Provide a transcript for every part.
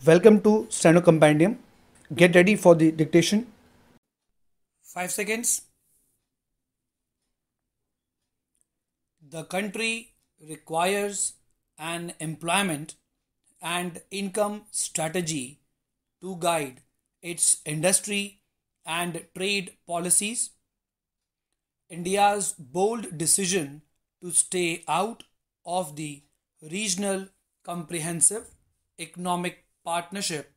Welcome to Steno Compendium. Get ready for the dictation. 5 seconds. The country requires an employment and income strategy to guide its industry and trade policies. India's bold decision to stay out of the regional comprehensive economic partnership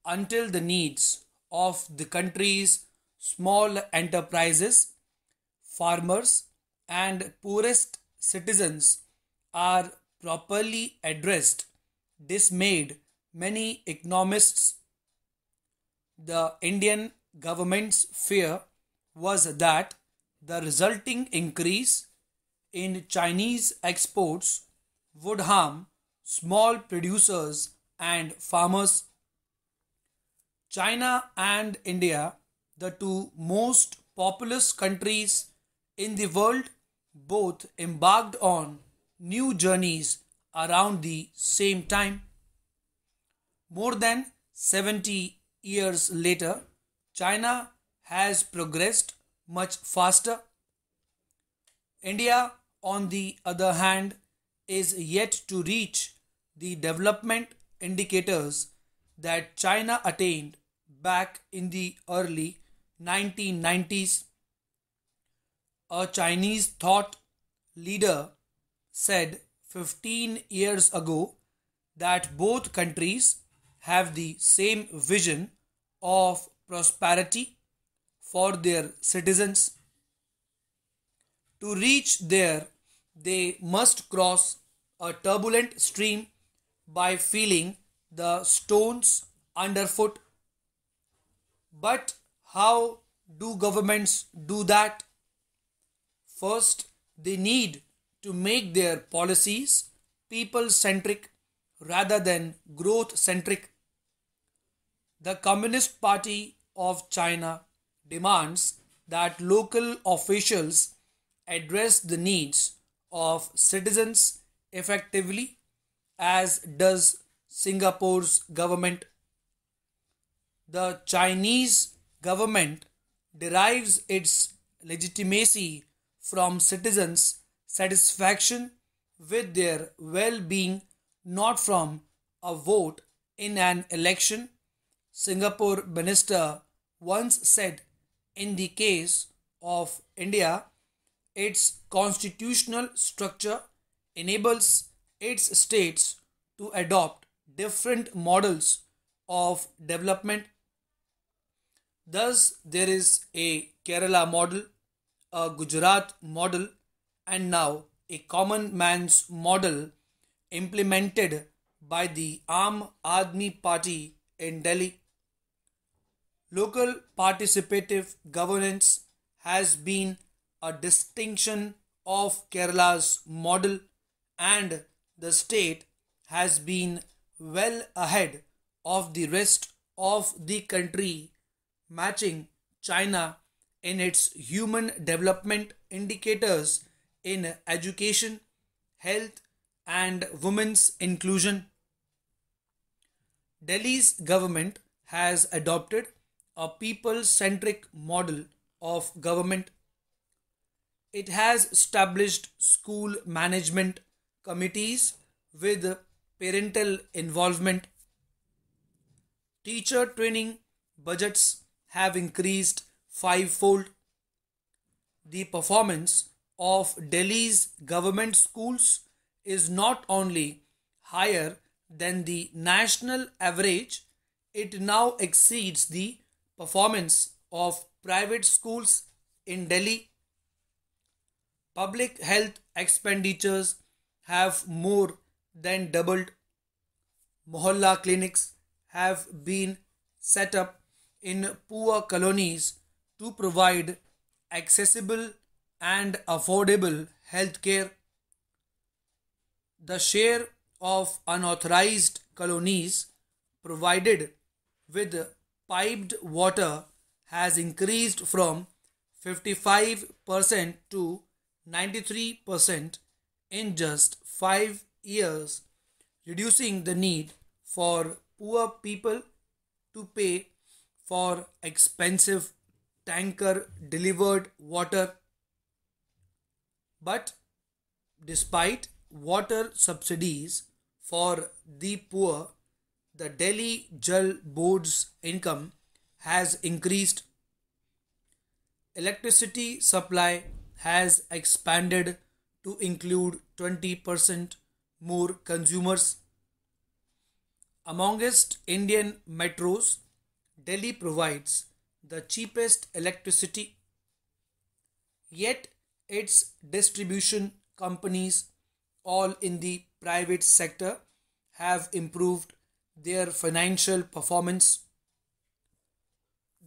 until the needs of the country's small enterprises, farmers, and poorest citizens are properly addressed dismayed many economists. The Indian government's fear was that the resulting increase in Chinese exports would harm small producers and farmers. China and India, the two most populous countries in the world, both embarked on new journeys around the same time. More than 70 years later, China has progressed much faster. India, on the other hand, is yet to reach the development indicators that China attained back in the early 1990s. A Chinese thought leader said 15 years ago that both countries have the same vision of prosperity for their citizens. To reach there, they must cross a turbulent stream by feeling the stones underfoot. But how do governments do that? First, they need to make their policies people centric rather than growth centric. The Communist Party of China demands that local officials address the needs of citizens effectively, as does Singapore's government. The Chinese government derives its legitimacy from citizens' satisfaction with their well being, not from a vote in an election. Singapore minister once said in the case of India, its constitutional structure enables its states to adopt different models of development. Thus, there is a Kerala model, a Gujarat model, and now a common man's model implemented by the Aam Aadmi Party in Delhi. Local participative governance has been a distinction of Kerala's model, and the state has been well ahead of the rest of the country, matching China in its human development indicators in education, health, and women's inclusion. Delhi's government has adopted a people centric model of government. It has established school management committees with parental involvement. Teacher training budgets have increased fivefold. The performance of Delhi's government schools is not only higher than the national average, it now exceeds the performance of private schools in Delhi. Public health expenditures have more than doubled. Mohalla clinics have been set up in poor colonies to provide accessible and affordable health care. The share of unauthorized colonies provided with piped water has increased from 55% to 93% in just 5 years, reducing the need for poor people to pay for expensive tanker delivered water. But despite water subsidies for the poor, the Delhi Jal Board's income has increased. Electricity supply has expanded to include 20% more consumers. Amongst Indian metros, Delhi provides the cheapest electricity, yet its distribution companies, all in the private sector, have improved their financial performance.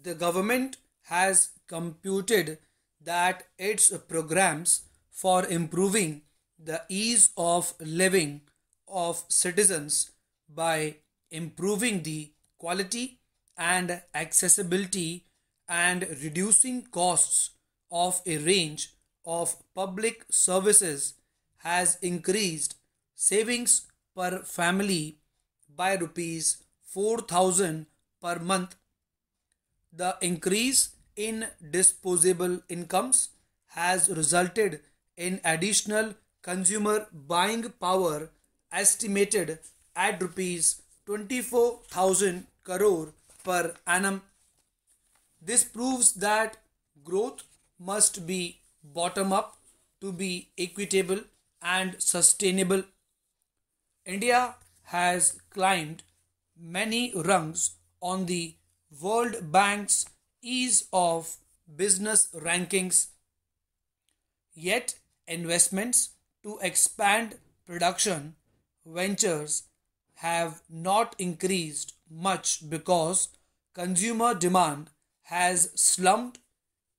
The government has computed that its programs for improving the ease of living of citizens by improving the quality and accessibility and reducing costs of a range of public services has increased savings per family by rupees 4,000 per month. The increase in disposable incomes has resulted in additional consumer buying power estimated at rupees 24,000 crore per annum. This proves that growth must be bottom up to be equitable and sustainable. India has climbed many rungs on the World Bank's ease of business rankings, yet investments to expand production ventures have not increased much because consumer demand has slumped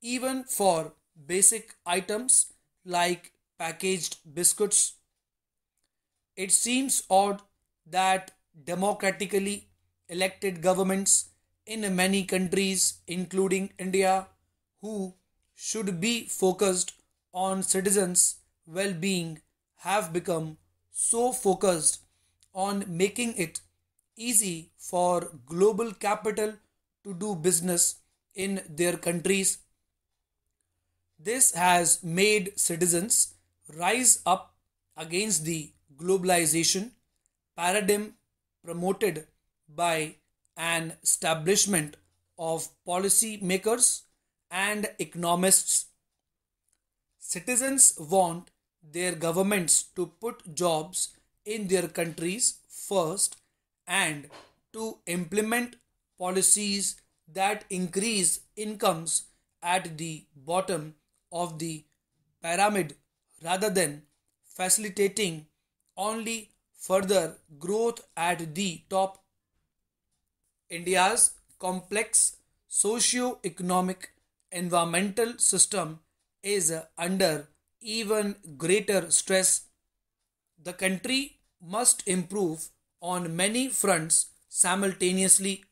even for basic items like packaged biscuits. It seems odd that democratically elected governments in many countries, including India, who should be focused on citizens' well being, have become so focused on making it easy for global capital to do business in their countries. This has made citizens rise up against the globalization paradigm promoted by an establishment of policy makers and economists. Citizens want their governments to put jobs in their countries first and to implement policies that increase incomes at the bottom of the pyramid rather than facilitating only further growth at the top. India's complex socio-economic environmental system is under even greater stress. The country must improve on many fronts simultaneously.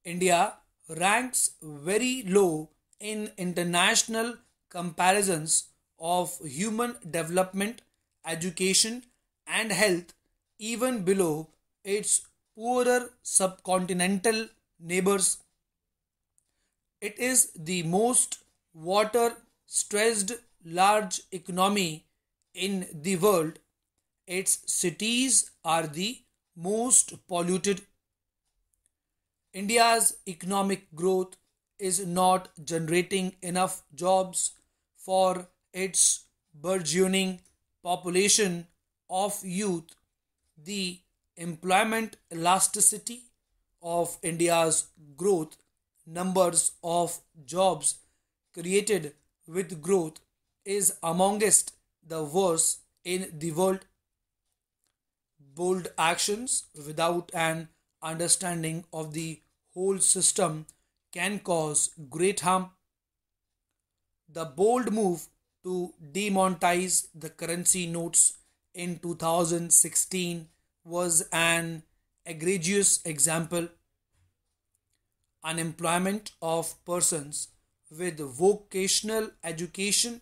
India ranks very low in international comparisons of human development, education, and health, even below its poorer subcontinental neighbors. It is the most water stressed large economy in the world. Its cities are the most polluted. India's economic growth is not generating enough jobs for its burgeoning population of youth. The employment elasticity of India's growth numbers of jobs created with growth is amongst the worst in the world. Bold actions without an understanding of the whole system can cause great harm. The bold move to demonetize the currency notes in 2016 was an egregious example. Unemployment of persons with vocational education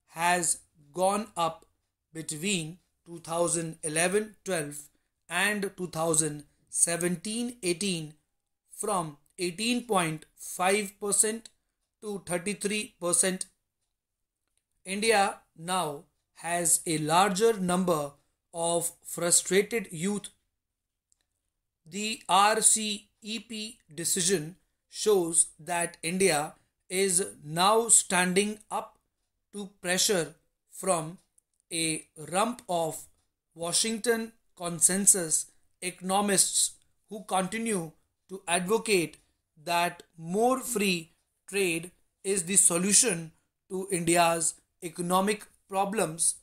has gone up between 2011-12 and 2016 1718 from 18.5% to 33%. India now has a larger number of frustrated youth. The RCEP decision shows that India is now standing up to pressure from a rump of Washington consensus economists who continue to advocate that more free trade is the solution to India's economic problems,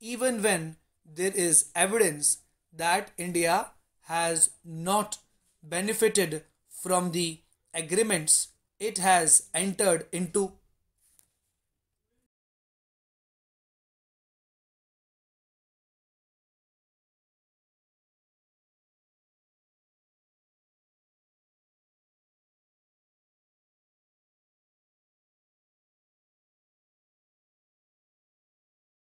even when there is evidence that India has not benefited from the agreements it has entered into.